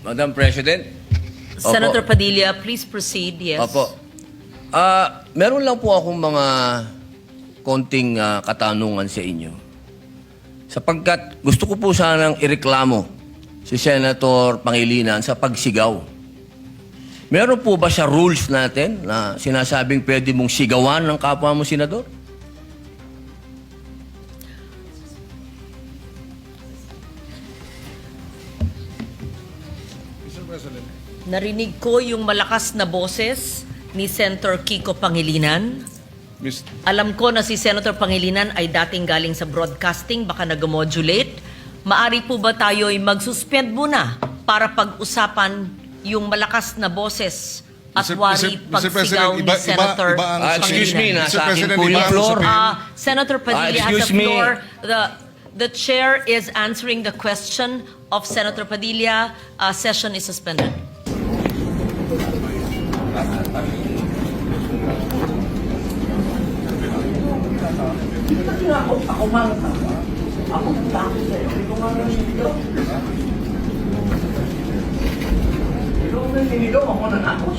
Madam President. Senator Padilla, please proceed. Yes. Opo. Meron lang po akong mga konting katanungan sa inyo. Sapagkat gusto ko po sanang ireklamo si Senator Pangilinan sa pagsigaw. Meron po ba siya rules natin na sinasabing pwede mong sigawan ng kapwa mo senador? Narinig ko yung malakas na boses ni Senator Kiko Pangilinan. Alam ko na si Senator Pangilinan ay dating galing sa broadcasting, baka nag-modulate. Maari po ba tayo ay mag-suspend muna para pag-usapan yung malakas na boses at wari pagsigaw ni Senator Pangilinan? Excuse me, nasa akin President, po yung floor. Senator Padilla has excuse the me. floor. The chair is answering the question of Senator Padilla. Session is suspended. Ako man. Ako takot sa'yo. Ito nga nang niligaw. Ito nga nang niligaw. Ako nanakos.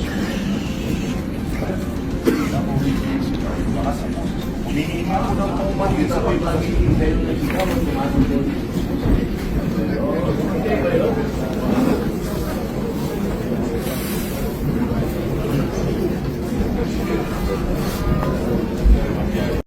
Humingi mo ako ng pumagin sa pagpagin. Dahil nagsigaw.